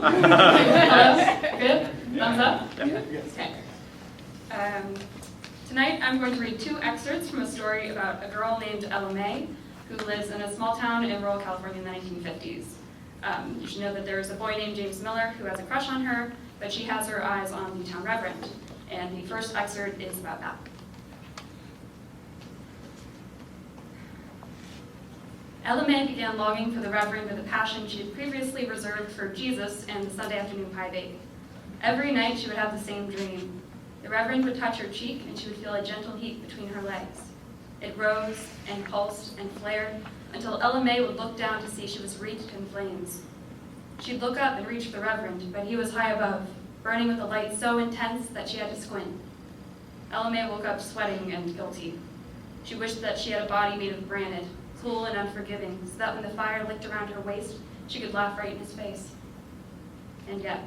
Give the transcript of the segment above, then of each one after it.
Hello? Good? Thumbs up? Yeah. Okay. Tonight I'm going to read two excerpts from a story about a girl named Ella May who lives in a small town in rural California in the 1950s. You should know that there's a boy named James Miller who has a crush on her, but she has her eyes on the town reverend. And the first excerpt is about that. Ella May began longing for the Reverend with a passion she had previously reserved for Jesus and the Sunday afternoon pie bake. Every night she would have the same dream. The Reverend would touch her cheek and she would feel a gentle heat between her legs. It rose and pulsed and flared until Ella May would look down to see she was wreathed in flames. She'd look up and reach for the Reverend, but he was high above, burning with a light so intense that she had to squint. Ella May woke up sweating and guilty. She wished that she had a body made of granite, cool and unforgiving, so that when the fire licked around her waist, she could laugh right in his face. And yet,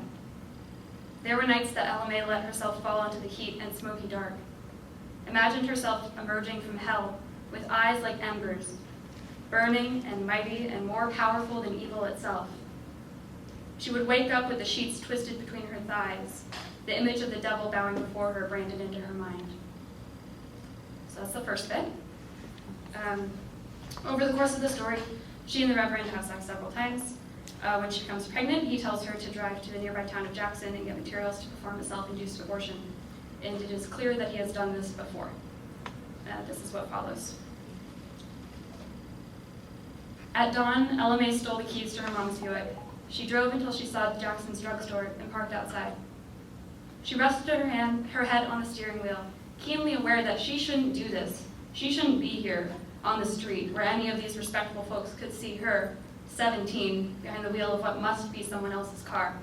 there were nights that Ella May let herself fall into the heat and smoky dark, imagined herself emerging from hell with eyes like embers, burning and mighty and more powerful than evil itself. She would wake up with the sheets twisted between her thighs, the image of the devil bowing before her branded into her mind. So that's the first bit. Over the course of the story, she and the Reverend have sex several times. When she becomes pregnant, he tells her to drive to the nearby town of Jackson and get materials to perform a self-induced abortion. And it is clear that he has done this before. This is what follows. At dawn, Ella May stole the keys to her mom's Buick. She drove until she saw Jackson's drugstore and parked outside. She rested her head on the steering wheel, keenly aware that she shouldn't do this. She shouldn't be here on the street where any of these respectable folks could see her, 17, behind the wheel of what must be someone else's car.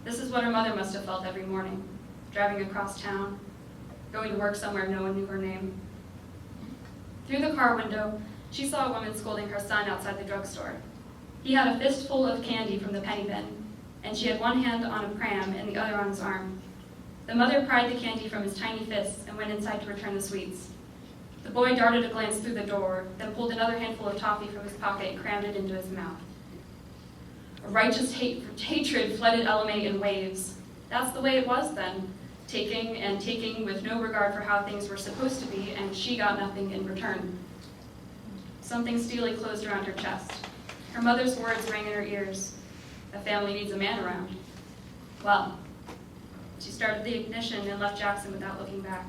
This is what her mother must have felt every morning, driving across town, going to work somewhere no one knew her name. Through the car window, she saw a woman scolding her son outside the drugstore. He had a fistful of candy from the penny bin, and she had one hand on a pram and the other on his arm. The mother pried the candy from his tiny fists and went inside to return the sweets. The boy darted a glance through the door, then pulled another handful of toffee from his pocket and crammed it into his mouth. A righteous hatred flooded Ella May in waves. That's the way it was then, taking and taking with no regard for how things were supposed to be, and she got nothing in return. Something steely closed around her chest. Her mother's words rang in her ears. A family needs a man around. Well, she started the ignition and left Jackson without looking back.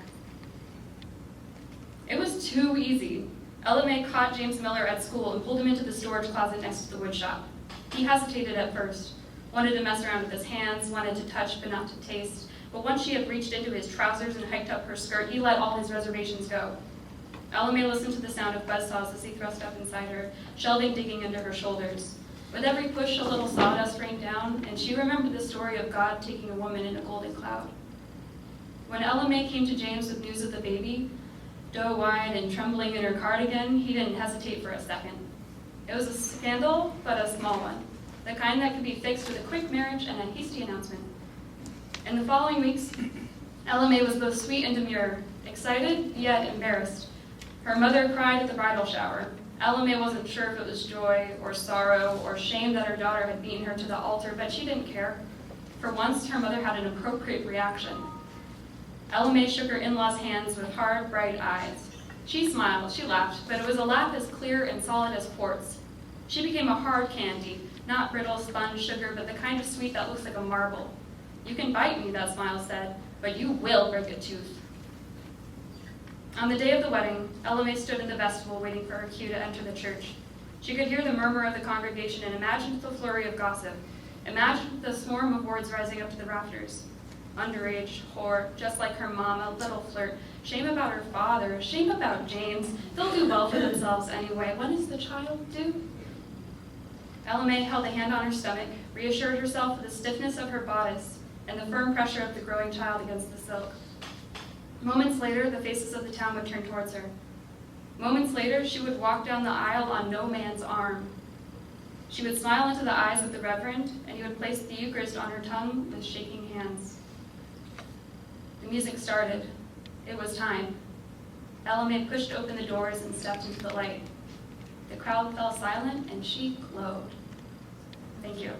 It was too easy. Ella May caught James Miller at school and pulled him into the storage closet next to the wood shop. He hesitated at first, wanted to mess around with his hands, wanted to touch but not to taste. But once she had reached into his trousers and hiked up her skirt, he let all his reservations go. Ella May listened to the sound of buzzsaws as he thrust up inside her, shelving digging under her shoulders. With every push, a little sawdust rained down, and she remembered the story of God taking a woman in a golden cloud. When Ella May came to James with news of the baby, doe-eyed and trembling in her cardigan, he didn't hesitate for a second. It was a scandal, but a small one, the kind that could be fixed with a quick marriage and a hasty announcement. In the following weeks, Ella May was both sweet and demure, excited yet embarrassed. Her mother cried at the bridal shower. Ella May wasn't sure if it was joy or sorrow or shame that her daughter had beaten her to the altar, but she didn't care. For once, her mother had an appropriate reaction. Ella May shook her in-laws' hands with hard, bright eyes. She smiled, she laughed, but it was a laugh as clear and solid as quartz. She became a hard candy, not brittle sponge sugar, but the kind of sweet that looks like a marble. You can bite me, that smile said, but you will break a tooth. On the day of the wedding, Ella May stood in the vestibule waiting for her cue to enter the church. She could hear the murmur of the congregation and imagined the flurry of gossip. Imagined the swarm of words rising up to the rafters. Underage, whore, just like her mom, a little flirt. Shame about her father, shame about James. They'll do well for themselves anyway. What does the child do? Ella May held a hand on her stomach, reassured herself with the stiffness of her bodice and the firm pressure of the growing child against the silk. Moments later, the faces of the town would turn towards her. Moments later, she would walk down the aisle on no man's arm. She would smile into the eyes of the Reverend, and he would place the Eucharist on her tongue with shaking hands. The music started. It was time. Ella May pushed open the doors and stepped into the light. The crowd fell silent, and she glowed. Thank you.